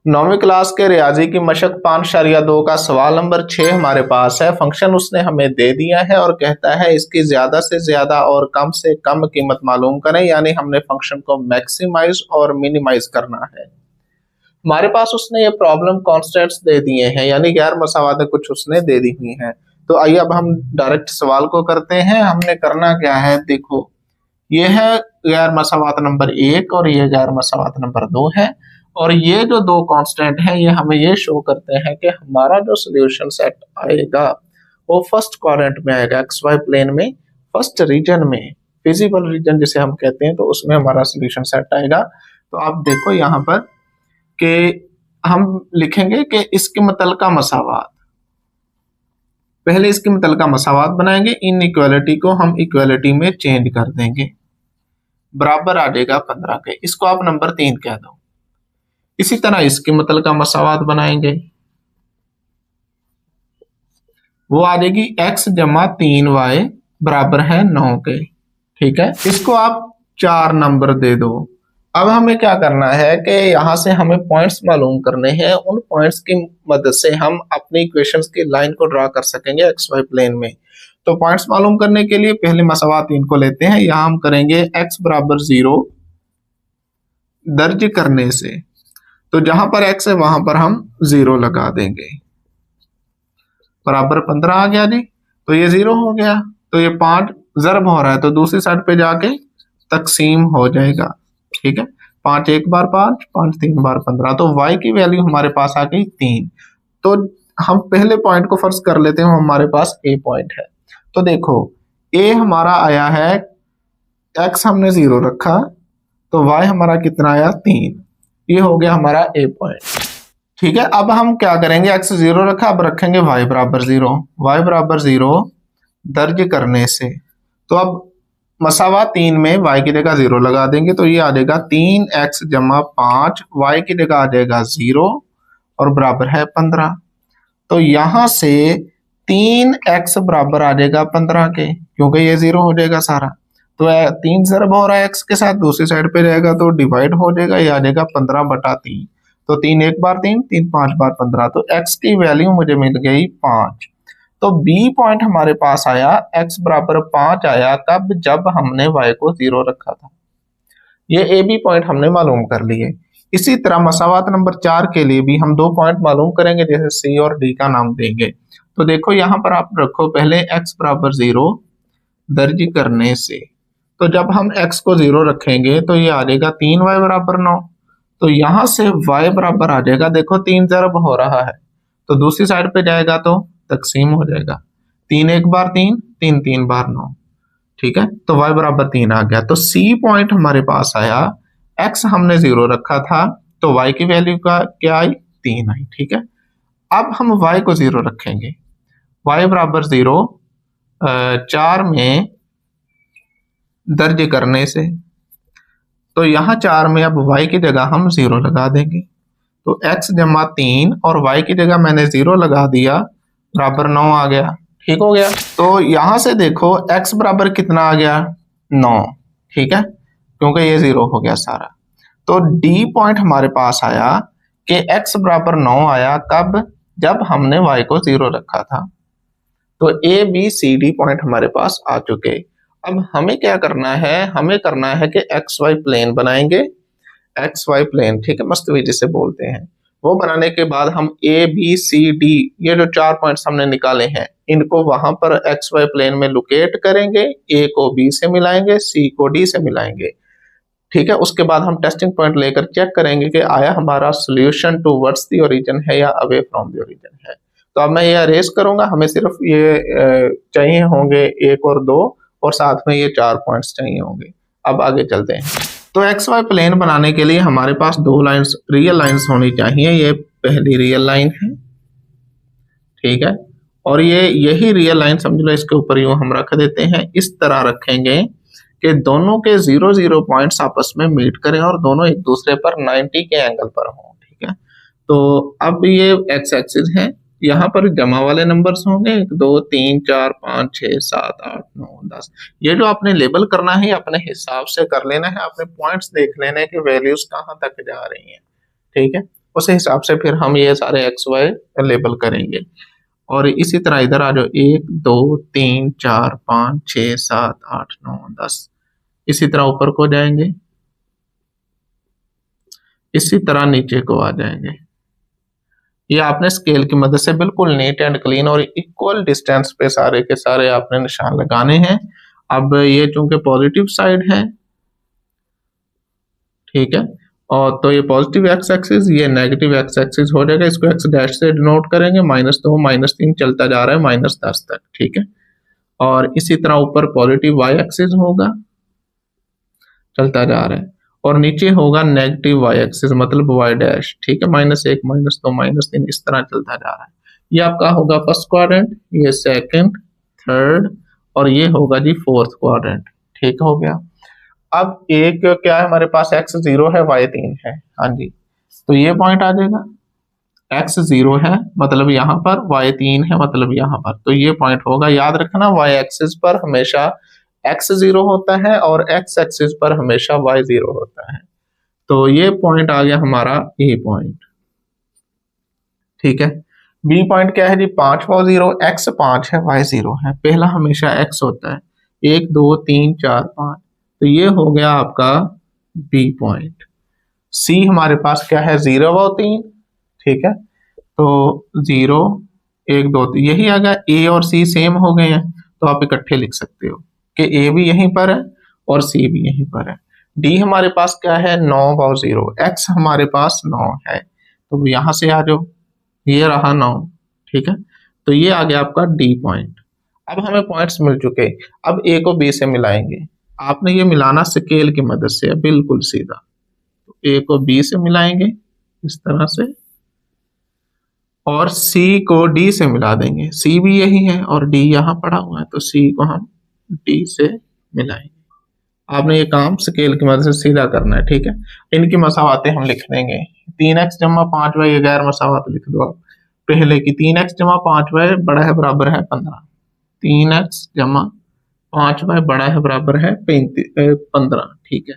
9वीं class के रियाजी की मशक 5.2 का सवाल नंबर 6 हमारे पास है। फंक्शन उसने हमें दे दिया है और कहता है इसकी ज्यादा से ज्यादा और कम से कम कीमत मालूम करें, यानी हमने फंक्शन को मैक्सिमाइज और मिनिमाइज करना है। हमारे पास उसने ये प्रॉब्लम कॉन्स्टेंट्स दे दिए हैं, यानी गैर मसावादें कुछ उसने दे दी हुई हैं। तो आइए अब हम डायरेक्ट सवाल को करते हैं। हमने करना क्या है, देखो ये है गैर मसावात नंबर 1 और ये गैर मसावात नंबर 2 है, और ये जो दो कांस्टेंट हैं ये हमें ये शो करते हैं कि हमारा जो सॉल्यूशन सेट आएगा वो फर्स्ट क्वाड्रेंट में आएगा, एक्स वाई प्लेन में, फर्स्ट रीजन में, फिजिबल रीजन जिसे हम कहते हैं, तो उसमें हमारा सॉल्यूशन सेट आएगा। तो आप देखो यहाँ पर कि हम लिखेंगे कि इसके मुतल्लिका मसावात, पहले इसके मुतल्लिका मसावात बनाएंगे, इन इक्वालिटी को हम इक्वालिटी में चेंज कर देंगे, बराबर आ जाएगा 15 के, इसको आप नंबर 3 कह दो। इसी तरह इसके मुतल्लिका मसावात बनाएंगे, वो आ जाएगी x जमा 3y बराबर है 9 के, ठीक है। इसको आप 4 नंबर दे दो। अब हमें क्या करना है कि यहां से हमें पॉइंट्स मालूम करने हैं, उन पॉइंट्स की मदद से हम अपनी इक्वेशंस की लाइन को ड्रा कर सकेंगे एक्स वाई प्लेन में। तो पॉइंट्स मालूम करने के लिए पहले मसावात इनको लेते हैं, यहां हम करेंगे x बराबर 0 दर्ज करने से, तो जहां पर x है वहां पर हम 0 लगा देंगे, बराबर 15 आ गया जी। तो ये 0 हो गया, तो ये 5 ज़रब हो रहा है तो दूसरी साइड पे जाके तकसीम हो जाएगा, ठीक है। 5 एक बार 5, 5 3 बार 15, तो y की वैल्यू हमारे पास आ गई 3। तो हम पहले पॉइंट को फर्ज कर लेते हैं, हमारे पास a पॉइंट है। तो देखो a हमारा आया है, x हमने 0 रखा, तो y हमारा कितना आया 3, ये हो गया हमारा a पॉइंट, ठीक है। अब हम क्या करेंगे, x 0 रखा, अब रखेंगे y बराबर 0, y बराबर 0 दर्ज करने से, तो अब मसावा 3 में y की जगह 0 लगा देंगे, तो ये आ जाएगा 3x जमा 5, y की जगह आ जाएगा 0 और बराबर है 15। तो यहां से 3x बराबर आ जाएगा 15 के, क्योंकि ये 0 हो जाएगा सारा, तो 3 ज़रब हो रहा है x के साथ, दूसरी साइड पे रहेगा तो डिवाइड हो जाएगा, ये आ जाएगा 15/3। तो 3 एक बार 3, 3 5 बार 15, तो x की वैल्यू मुझे मिल गई 5। तो b पॉइंट हमारे पास आया, x बराबर 5 आया कब, जब हमने y को 0 रखा था। ये a b पॉइंट हमने मालूम कर लिए। इसी तरह मसावात नंबर 4 के लिए भी हम 2 पॉइंट मालूम करेंगे, जैसे c और d का नाम देंगे। तो देखो यहाँ पर आप रखो पहले x बराबर 0 दर्ज करने से, तो जब हम x को 0 रखेंगे तो ये आ जाएगा 3y बराबर 9, तो यहां से y बराबर आ जाएगा, देखो 3 ज़रब हो रहा है तो दूसरी साइड पे जाएगा तो तकसीम हो जाएगा, 3 एक बार 3, 3 3 बार 9, ठीक है। तो y बराबर 3 आ गया। तो c पॉइंट हमारे पास आया, x हमने 0 रखा था तो y की वैल्यू का क्या आई, 3 आई, ठीक है। अब हम y को 0 रखेंगे, y बराबर 0 4 में दर्ज करने से, तो यहाँ 4 में अब y की जगह हम 0 लगा देंगे, तो x जमा 3 और y की जगह मैंने 0 लगा दिया, बराबर 9 आ गया, ठीक हो गया। तो यहां से देखो x बराबर कितना आ गया, 9, ठीक है, क्योंकि ये 0 हो गया सारा। तो d पॉइंट हमारे पास आया कि x बराबर 9 आया कब, जब हमने y को 0 रखा था। तो a b c d point हमारे पास आ चुके। अब हमें क्या करना है, हमें करना है कि एक्स वाई प्लेन बनाएंगे, एक्स वाई प्लेन, ठीक है, मस्तवी जिसे बोलते हैं। वो बनाने के बाद हम ए बी सी डी, ये जो 4 पॉइंट्स हमने निकाले हैं, इनको वहां पर एक्स वाई प्लेन में लोकेट करेंगे, ए को बी से मिलाएंगे, सी को डी से मिलाएंगे, ठीक है। उसके बाद हम टेस्टिंग पॉइंट लेकर चेक करेंगे कि आया हमारा सोल्यूशन टूवर्ड्स द ओरिजिन है या अवे फ्रॉम द ओरिजिन है। तो अब मैं ये अरेज करूंगा, हमें सिर्फ ये चाहिए होंगे 1 और 2, और साथ में ये 4 पॉइंट्स चाहिए होंगे। अब आगे चलते हैं। तो एक्स वाई प्लेन बनाने के लिए हमारे पास 2 लाइंस, रियल लाइंस होनी चाहिए। ये पहली रियल लाइन है, ठीक है, और ये यही रियल लाइन समझ लो, इसके ऊपर यूं हम रख देते हैं, इस तरह रखेंगे कि दोनों के 0 0 पॉइंट्स आपस में मीट करें और दोनों एक दूसरे पर 90 के एंगल पर हों, ठीक है। तो अब ये एक्स एक्सिस है, यहाँ पर जमा वाले नंबर्स होंगे 1 2 3 4 5 6 7 8 9 10। ये जो आपने लेबल करना है अपने हिसाब से कर लेना है, अपने पॉइंट्स देख लेने की वैल्यूज कहाँ तक जा रही हैं, ठीक है। उस हिसाब से फिर हम ये सारे एक्स वाई लेबल करेंगे। और इसी तरह इधर आ जाओ, 1 2 3 4 5 6 7 8 9 10, इसी तरह ऊपर को जाएंगे, इसी तरह नीचे को आ जाएंगे। ये आपने स्केल की मदद से बिल्कुल नीट एंड क्लीन और इक्वल डिस्टेंस पे सारे के सारे आपने निशान लगाने हैं। अब ये चूंकि पॉजिटिव साइड है, ठीक है, और तो ये पॉजिटिव एक्स एक्सिस, ये नेगेटिव एक्स एक्सिस हो जाएगा। इसको एक्स डैश से डिनोट करेंगे, -2 -3 चलता जा रहा है -10 तक, ठीक है। और इसी तरह ऊपर पॉजिटिव वाई एक्सिस होगा, चलता जा रहा है, और नीचे होगा नेगेटिव वाई एक्सिस मतलब वाई डैश, ठीक है, -1 -2 -3 इस तरह चलता जा रहा है। ये आपका होगा फर्स्ट क्वाड्रेंट, ये सेकंड, थर्ड, और ये होगा जी फोर्थ क्वाड्रेंट, ठीक हो गया। अब एक क्या है हमारे पास, x 0 है, y 3 है, हाँ जी, तो ये पॉइंट आ जाएगा। x 0 है मतलब यहाँ पर, y 3 है मतलब यहाँ पर, तो ये पॉइंट होगा। याद रखना y एक्सिस पर हमेशा x 0 होता है और x एक्सिस पर हमेशा y 0 होता है। तो ये पॉइंट आ गया हमारा A पॉइंट, ठीक है। B पॉइंट क्या है जी, 5 और 0, x 5 है y 0 है, पहला हमेशा x होता है, 1 2 3 4 5, तो ये हो गया आपका B पॉइंट। C हमारे पास क्या है, 0 और 3, ठीक है, तो 0 1 2 3 यही आ गया। A और C सेम हो गए हैं, तो आप इकट्ठे लिख सकते हो कि A भी यहीं पर है और C भी यहीं पर है। D हमारे पास क्या है, 9 और 0, X हमारे पास 9 है, तो यहाँ से आ जाओ, ये रहा 9, ठीक है, तो ये आ गया आपका D पॉइंट। अब हमें पॉइंट्स मिल चुके, अब A को B से मिलाएंगे। आपने ये मिलाना स्केल की मदद से, बिल्कुल सीधा, तो A को B से मिलाएंगे इस तरह से, और C को D से मिला देंगे। C भी यही है और D यहाँ पड़ा हुआ है, तो C को हम D से मिलाएंगे। आपने ये काम स्केल की मदद से सीधा करना है, ठीक है। इनकी मसावातें हम लिख देंगे, 3x जमा 5y, ये गैर मसावात लिख दो आप पहले की। 3x जमा 5y बड़ा है बराबर है 15, 3x जमा 5y बड़ा है बराबर है 15, ठीक है।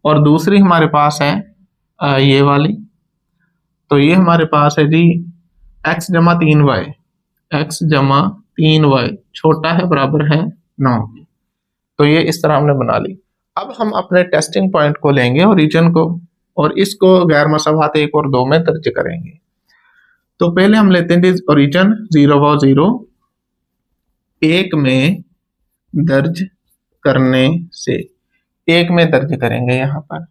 और दूसरी हमारे पास है ये वाली, तो ये हमारे पास है जी x जमा 3y, x जमा 3y छोटा है बराबर है 9, तो ये इस तरह हमने बना ली। अब हम अपने टेस्टिंग पॉइंट को लेंगे ओरिजिन को, और इसको गैर मसावात 1 और 2 में दर्ज करेंगे। तो पहले हम लेते हैं ओरिजिन 0 और 0, 1 में दर्ज करने से, 1 में दर्ज करेंगे यहाँ पर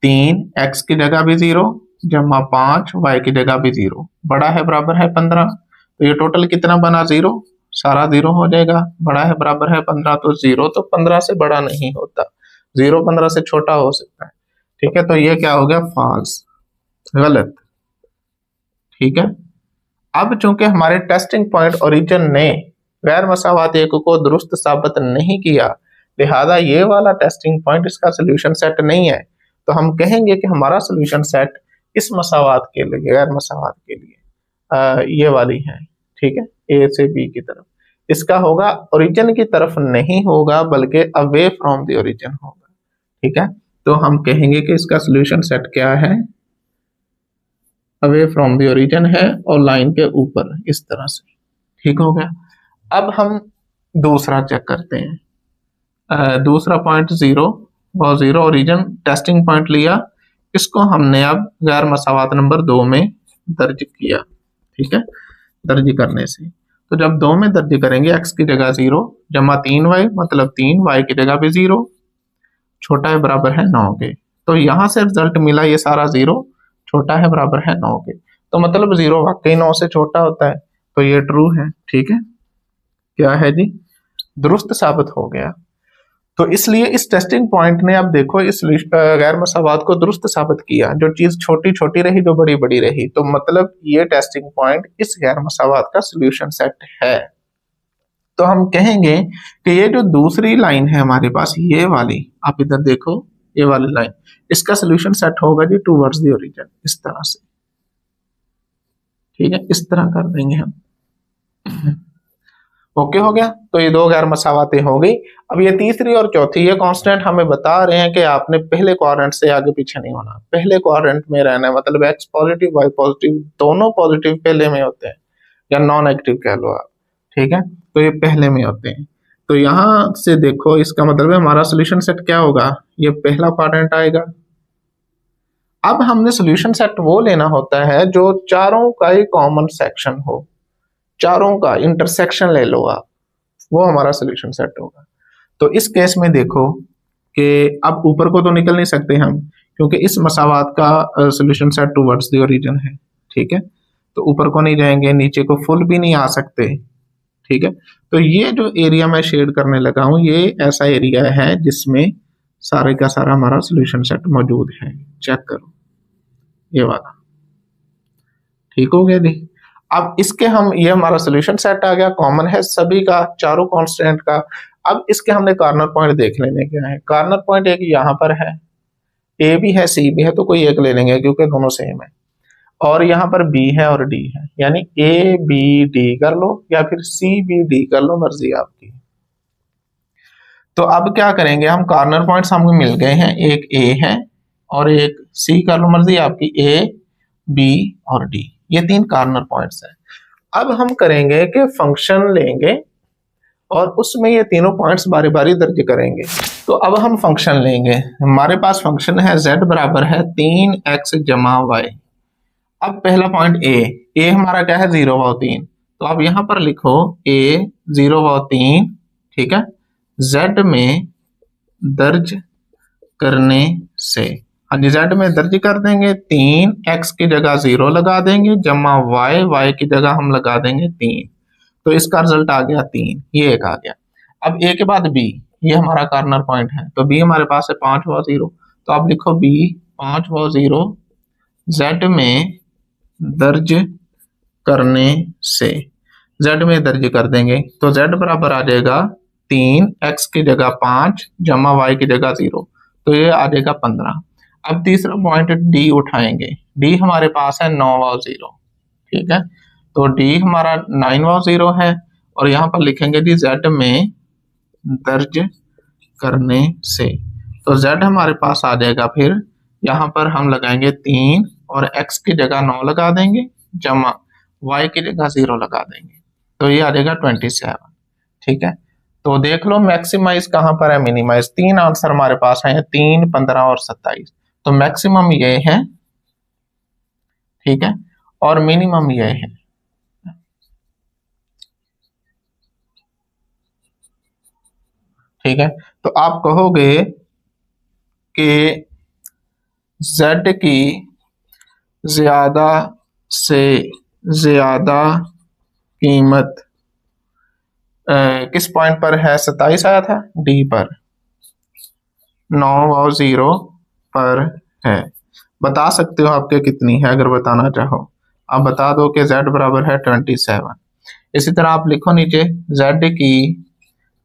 3 x की जगह भी 0 जमा 5 y की जगह भी 0 बड़ा है बराबर है 15, तो ये टोटल कितना बना, 0, सारा 0 हो जाएगा, बड़ा है बराबर है 15, तो 0 तो 15 से बड़ा नहीं होता, 0 15 से छोटा हो सकता है, ठीक है। तो ये क्या हो गया, फॉल्स, गलत, ठीक है। अब चूंकि हमारे टेस्टिंग पॉइंट ओरिजिन ने गैर मसावात 1 को दुरुस्त साबित नहीं किया, लिहाजा ये वाला टेस्टिंग पॉइंट इसका सोल्यूशन सेट नहीं है, तो हम कहेंगे कि हमारा सोल्यूशन सेट इस मसावात के लिए, गैर मसावात के लिए ये वाली है, ठीक है, ए से बी की तरफ, इसका होगा ओरिजिन की तरफ नहीं होगा बल्कि अवे फ्रॉम द ओरिजिन होगा, ठीक है। तो हम कहेंगे कि इसका सोल्यूशन सेट क्या है, अवे फ्रॉम द ओरिजिन है और लाइन के ऊपर इस तरह से, ठीक हो गया। अब हम दूसरा चेक करते हैं, दूसरा पॉइंट 0 और 0 ओरिजिन टेस्टिंग पॉइंट लिया, इसको हमने अब गैर मसावात नंबर 2 में दर्ज किया, ठीक है। दर्ज करने से, तो जब 2 में दर्ज करेंगे, x की जगह 0 जमा 3y मतलब 3, y की जगह भी 0 छोटा है बराबर है 9 के, तो यहां से रिजल्ट मिला ये सारा 0 छोटा है बराबर है 9 के, तो मतलब 0 वाकई 9 से छोटा होता है, तो ये ट्रू है, ठीक है। क्या है जी, दुरुस्त साबित हो गया। तो इसलिए इस टेस्टिंग पॉइंट ने, अब देखो, इस गैर मसावात को दुरुस्त साबित किया, जो चीज छोटी छोटी रही जो बड़ी बड़ी रही, तो मतलब ये टेस्टिंग पॉइंट इस गैर मसावात का सोल्यूशन सेट है। तो हम कहेंगे कि ये जो दूसरी लाइन है हमारे पास, ये वाली, आप इधर देखो, ये वाली लाइन, इसका सोल्यूशन सेट होगा जी टूवर्ड्स द ओरिजिन, इस तरह से, ठीक है, इस तरह कर देंगे हम। ओके हो गया। तो ये दो गैर मसावातें हो गई। अब ये तीसरी और चौथी, ये कांस्टेंट हमें बता रहे हैं कि आपने पहले क्वाड्रेंट से आगे पीछे नहीं होना, पहले क्वाड्रेंट में रहना है। मतलब एक्स पॉजिटिव वाई पॉजिटिव दोनों पॉजिटिव पहले में होते हैं, या नॉन एक्टिव कह लो आप, ठीक है। तो ये पहले में होते हैं। तो यहां से देखो, इसका मतलब है हमारा सोल्यूशन सेट क्या होगा, ये पहला क्वाड्रेंट आएगा। अब हमने सोल्यूशन सेट वो लेना होता है जो चारों का ही कॉमन सेक्शन हो, चारों का इंटरसेक्शन ले लो आप, वो हमारा सोल्यूशन सेट होगा। तो इस केस में देखो कि अब ऊपर को तो निकल नहीं सकते हम, क्योंकि इस मसावात का solution set towards the origin है, ठीक है। तो ऊपर को नहीं जाएंगे, नीचे को फुल भी नहीं आ सकते, ठीक है। तो ये जो एरिया मैं शेड करने लगा हूं, ये ऐसा एरिया है जिसमें सारे का सारा हमारा सोल्यूशन सेट मौजूद है। चेक करो ये वाला, ठीक हो गया जी। अब इसके हम, ये हमारा सोल्यूशन सेट आ गया, कॉमन है सभी का, चारों कांस्टेंट का। अब इसके हमने कॉर्नर पॉइंट देख लेने क्या है। कॉर्नर पॉइंट एक यहाँ पर है, ए भी है सी भी है, तो कोई एक ले लेंगे क्योंकि दोनों सेम है। और यहाँ पर बी है और डी है, यानी ए बी डी कर लो या फिर सी बी डी कर लो, मर्जी आपकी। तो अब क्या करेंगे हम, कॉर्नर पॉइंट्स हमको मिल गए हैं, एक ए है और एक सी कर लो, मर्जी आपकी, ए बी और डी, ये तीन कॉर्नर पॉइंट्स हैं। अब हम करेंगे कि फंक्शन लेंगे और उसमें ये तीनों पॉइंट्स बारी बारी दर्ज करेंगे। तो अब हम फंक्शन लेंगे, हमारे पास फंक्शन है z बराबर है 3x जमा वाई। अब पहला पॉइंट ए हमारा क्या है, 0 व 3, तो आप यहां पर लिखो a 0 व 3, ठीक है। z में दर्ज करने से, हाँ जी, z में दर्ज कर देंगे 3, x की जगह 0 लगा देंगे, जमा y की जगह हम लगा देंगे 3, तो इसका रिजल्ट आ गया 3, ये एक आ गया। अब ए के बाद बी, ये हमारा कॉर्नर पॉइंट है, तो बी हमारे पास है 5 व 0, तो आप लिखो बी 5 व 0 z में दर्ज करने से, z में दर्ज कर देंगे तो z बराबर आ जाएगा 3, x की जगह 5 जमा y की जगह 0, तो ये आ जाएगा 15। अब तीसरा पॉइंट डी उठाएंगे, डी हमारे पास है 9 व 0, ठीक है। तो डी हमारा 9 व 0 है और यहाँ पर लिखेंगे जी z में दर्ज करने से, तो z हमारे पास आ जाएगा, फिर यहाँ पर हम लगाएंगे 3 और x की जगह 9 लगा देंगे, जमा y की जगह 0 लगा देंगे, तो ये आ जाएगा 27, ठीक है। तो देख लो मैक्सिमाइज कहाँ पर है, मिनिमाइज। तीन आंसर हमारे पास है, 3, 15 और 27, तो मैक्सिमम ये है, ठीक है, और मिनिमम ये है, ठीक है। तो आप कहोगे कि z की ज्यादा से ज्यादा कीमत किस पॉइंट पर है, 27 आया था, डी पर, 9 व 0 पर है। बता सकते हो आपके कितनी है, अगर बताना चाहो आप बता दो कि z बराबर है 27। इसी तरह आप लिखो नीचे, z की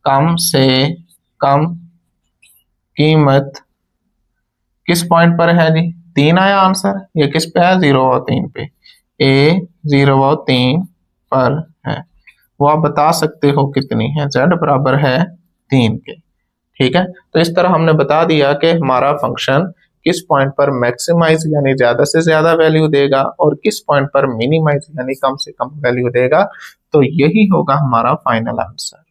कम से कम कीमत किस पॉइंट पर है जी, 3 आया आंसर, ये किस पे है, 0 व 3 पे, ए 0 व 3 पर है, वो आप बता सकते हो कितनी है, z बराबर है 3 के, ठीक है। तो इस तरह हमने बता दिया कि हमारा फंक्शन किस पॉइंट पर मैक्सिमाइज यानी ज्यादा से ज्यादा वैल्यू देगा और किस पॉइंट पर मिनिमाइज यानी कम से कम वैल्यू देगा। तो यही होगा हमारा फाइनल आंसर।